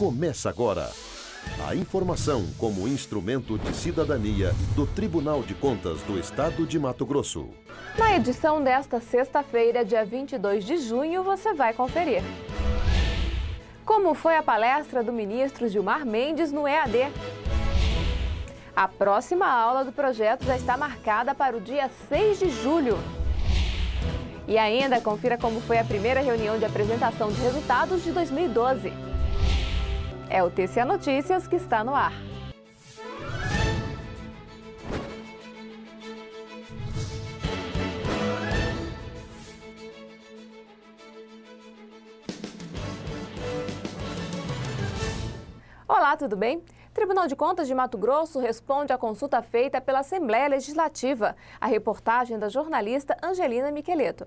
Começa agora. A informação como instrumento de cidadania do Tribunal de Contas do Estado de Mato Grosso. Na edição desta sexta-feira, dia 22 de junho, você vai conferir. Como foi a palestra do ministro Gilmar Mendes no EAD? A próxima aula do projeto já está marcada para o dia 6 de julho. E ainda confira como foi a primeira reunião de apresentação de resultados de 2012. É o TCE Notícias que está no ar. Olá, tudo bem? Tribunal de Contas de Mato Grosso responde à consulta feita pela Assembleia Legislativa. A reportagem da jornalista Angelina Miqueleto.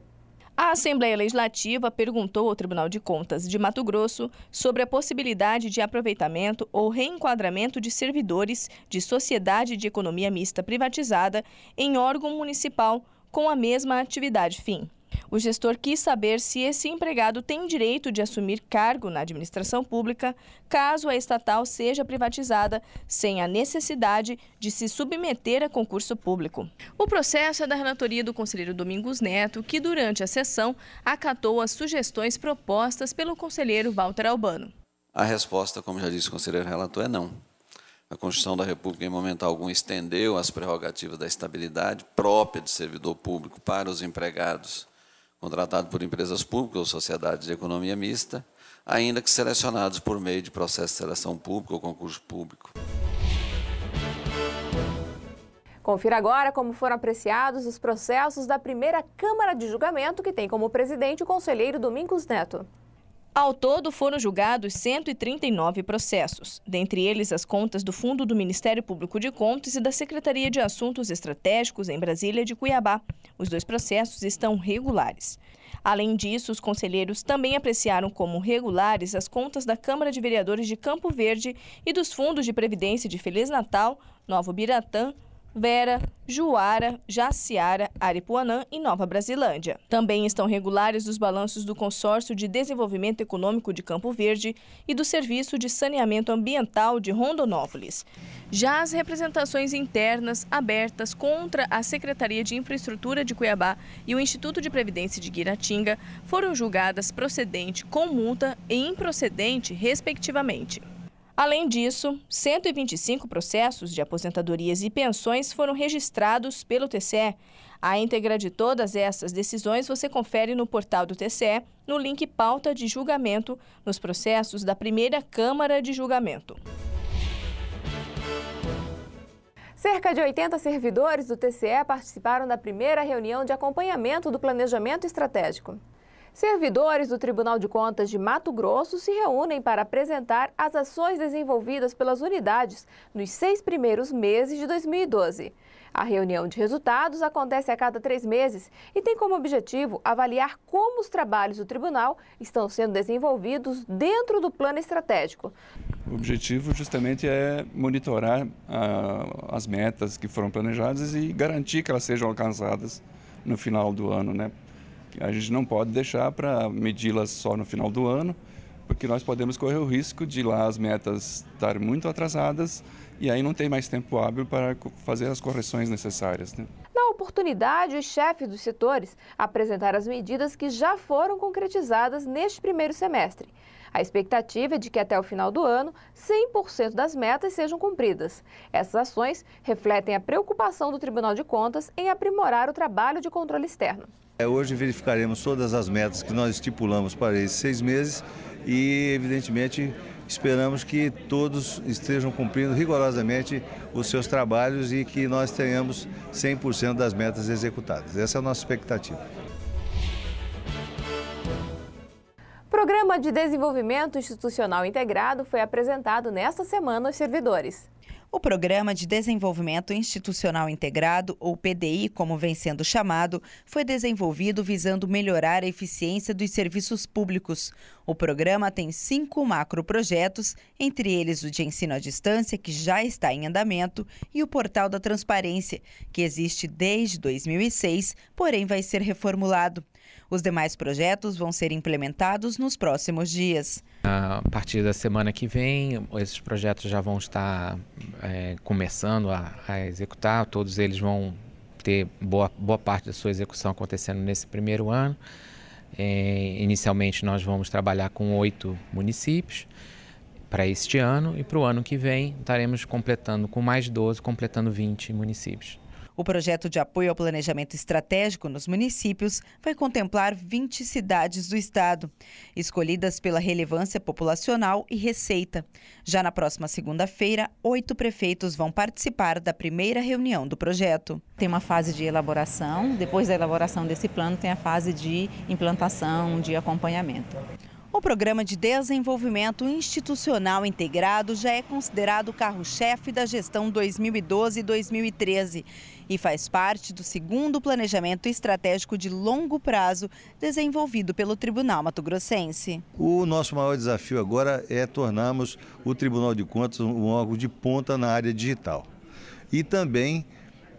A Assembleia Legislativa perguntou ao Tribunal de Contas de Mato Grosso sobre a possibilidade de aproveitamento ou reenquadramento de servidores de sociedade de economia mista privatizada em órgão municipal com a mesma atividade fim. O gestor quis saber se esse empregado tem direito de assumir cargo na administração pública caso a estatal seja privatizada, sem a necessidade de se submeter a concurso público. O processo é da relatoria do conselheiro Domingos Neto, que durante a sessão acatou as sugestões propostas pelo conselheiro Walter Albano. A resposta, como já disse o conselheiro relator, é não. A Constituição da República, em momento algum, estendeu as prerrogativas da estabilidade própria de servidor público para os empregados contratados por empresas públicas ou sociedades de economia mista, ainda que selecionados por meio de processo de seleção pública ou concurso público. Confira agora como foram apreciados os processos da primeira Câmara de Julgamento, que tem como presidente o conselheiro Domingos Neto. Ao todo, foram julgados 139 processos, dentre eles as contas do Fundo do Ministério Público de Contas e da Secretaria de Assuntos Estratégicos em Brasília e de Cuiabá. Os dois processos estão regulares. Além disso, os conselheiros também apreciaram como regulares as contas da Câmara de Vereadores de Campo Verde e dos fundos de previdência de Feliz Natal, Novo Biratã, Vera, Juara, Jaciara, Aripuanã e Nova Brasilândia. Também estão regulares os balanços do Consórcio de Desenvolvimento Econômico de Campo Verde e do Serviço de Saneamento Ambiental de Rondonópolis. Já as representações internas abertas contra a Secretaria de Infraestrutura de Cuiabá e o Instituto de Previdência de Guiratinga foram julgadas procedente com multa e improcedente, respectivamente. Além disso, 125 processos de aposentadorias e pensões foram registrados pelo TCE. A íntegra de todas essas decisões você confere no portal do TCE, no link Pauta de Julgamento, nos processos da primeira Câmara de Julgamento. Cerca de 80 servidores do TCE participaram da primeira reunião de acompanhamento do planejamento estratégico. Servidores do Tribunal de Contas de Mato Grosso se reúnem para apresentar as ações desenvolvidas pelas unidades nos 6 primeiros meses de 2012. A reunião de resultados acontece a cada 3 meses e tem como objetivo avaliar como os trabalhos do tribunal estão sendo desenvolvidos dentro do plano estratégico. O objetivo justamente é monitorar as metas que foram planejadas e garantir que elas sejam alcançadas no final do ano, né? A gente não pode deixar para medi-las só no final do ano, porque nós podemos correr o risco de lá as metas estarem muito atrasadas e aí não tem mais tempo hábil para fazer as correções necessárias, né? Na oportunidade, os chefes dos setores apresentaram as medidas que já foram concretizadas neste primeiro semestre. A expectativa é de que até o final do ano, 100% das metas sejam cumpridas. Essas ações refletem a preocupação do Tribunal de Contas em aprimorar o trabalho de controle externo. Hoje verificaremos todas as metas que nós estipulamos para esses 6 meses e, evidentemente, esperamos que todos estejam cumprindo rigorosamente os seus trabalhos e que nós tenhamos 100% das metas executadas. Essa é a nossa expectativa. O Programa de Desenvolvimento Institucional Integrado foi apresentado nesta semana aos servidores. O Programa de Desenvolvimento Institucional Integrado, ou PDI, como vem sendo chamado, foi desenvolvido visando melhorar a eficiência dos serviços públicos. O programa tem 5 macroprojetos, entre eles o de ensino à distância, que já está em andamento, e o Portal da Transparência, que existe desde 2006, porém vai ser reformulado. Os demais projetos vão ser implementados nos próximos dias. A partir da semana que vem, esses projetos já vão estar começando a executar, todos eles vão ter boa parte da sua execução acontecendo nesse primeiro ano. Inicialmente nós vamos trabalhar com 8 municípios para este ano e para o ano que vem estaremos completando com mais 12, completando 20 municípios. O projeto de apoio ao planejamento estratégico nos municípios vai contemplar 20 cidades do estado, escolhidas pela relevância populacional e receita. Já na próxima segunda-feira, 8 prefeitos vão participar da primeira reunião do projeto. Tem uma fase de elaboração, depois da elaboração desse plano tem a fase de implantação, de acompanhamento. O Programa de Desenvolvimento Institucional Integrado já é considerado o carro-chefe da gestão 2012-2013 e faz parte do segundo planejamento estratégico de longo prazo desenvolvido pelo Tribunal Mato-Grossense. O nosso maior desafio agora é tornarmos o Tribunal de Contas um órgão de ponta na área digital e também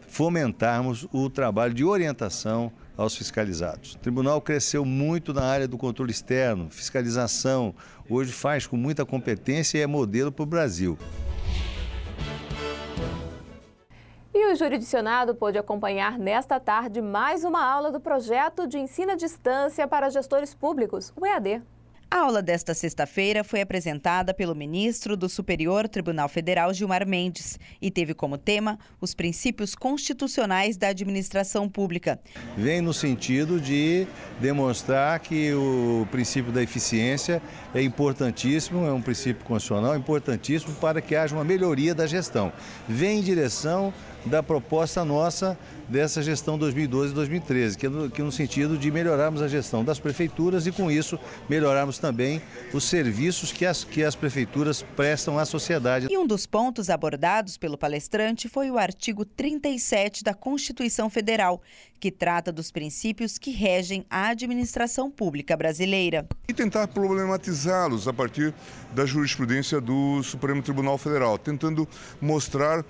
fomentarmos o trabalho de orientação aos fiscalizados. O tribunal cresceu muito na área do controle externo, fiscalização, hoje faz com muita competência e é modelo para o Brasil. E o jurisdicionado pôde acompanhar nesta tarde mais uma aula do projeto de ensino à distância para gestores públicos, o EAD. A aula desta sexta-feira foi apresentada pelo ministro do Superior Tribunal Federal, Gilmar Mendes, e teve como tema os princípios constitucionais da administração pública. Vem no sentido de demonstrar que o princípio da eficiência é importantíssimo, é um princípio constitucional importantíssimo para que haja uma melhoria da gestão. Vem em direção da proposta nossa dessa gestão 2012-2013, que é no sentido de melhorarmos a gestão das prefeituras e, com isso, melhorarmos também os serviços que as prefeituras prestam à sociedade. E um dos pontos abordados pelo palestrante foi o artigo 37 da Constituição Federal, que trata dos princípios que regem a administração pública brasileira. E tentar problematizá-los a partir da jurisprudência do Supremo Tribunal Federal, tentando mostrar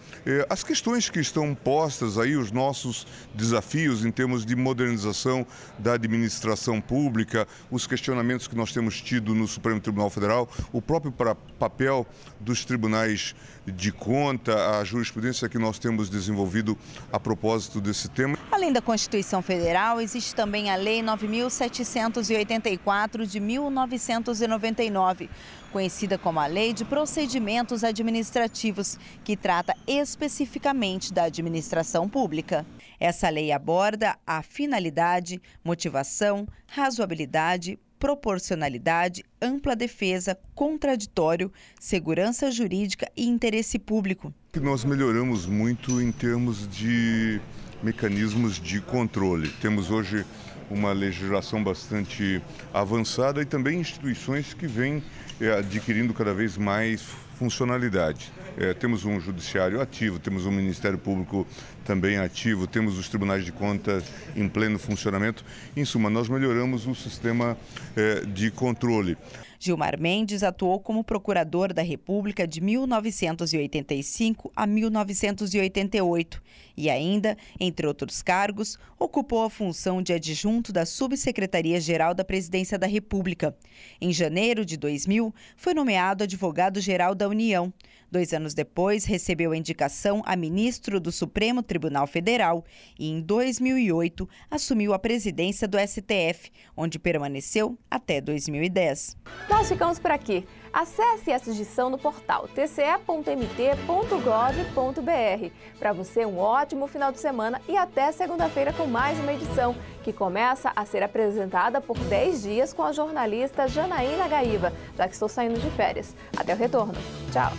as questões que estão postas aí, os nossos desafios em termos de modernização da administração pública, os questionamentos que nós temos tido no Supremo Tribunal Federal, o próprio papel dos tribunais de conta, a jurisprudência que nós temos desenvolvido a propósito desse tema. Além da Constituição Federal, existe também a Lei 9.784 de 1999, conhecida como a Lei de Procedimentos Administrativos, que trata especificamente da administração pública. Essa lei aborda a finalidade, motivação, razoabilidade, proporcionalidade, ampla defesa, contraditório, segurança jurídica e interesse público. Nós melhoramos muito em termos de mecanismos de controle. Temos hoje uma legislação bastante avançada e também instituições que vêm adquirindo cada vez mais funcionalidade. Temos um judiciário ativo, temos um Ministério Público também ativo, temos os tribunais de contas em pleno funcionamento. Em suma, nós melhoramos o sistema de controle. Gilmar Mendes atuou como procurador da República de 1985 a 1988 e ainda, entre outros cargos, ocupou a função de adjunto da Subsecretaria-Geral da Presidência da República. Em janeiro de 2000, foi nomeado advogado-geral da União. 2 anos depois, recebeu a indicação a ministro do Supremo Tribunal Federal e, em 2008, assumiu a presidência do STF, onde permaneceu até 2010. Nós ficamos por aqui. Acesse essa edição no portal tce.mt.gov.br. Para você, um ótimo final de semana e até segunda-feira com mais uma edição, que começa a ser apresentada por 10 dias com a jornalista Janaína Gaíva, já que estou saindo de férias. Até o retorno. Tchau!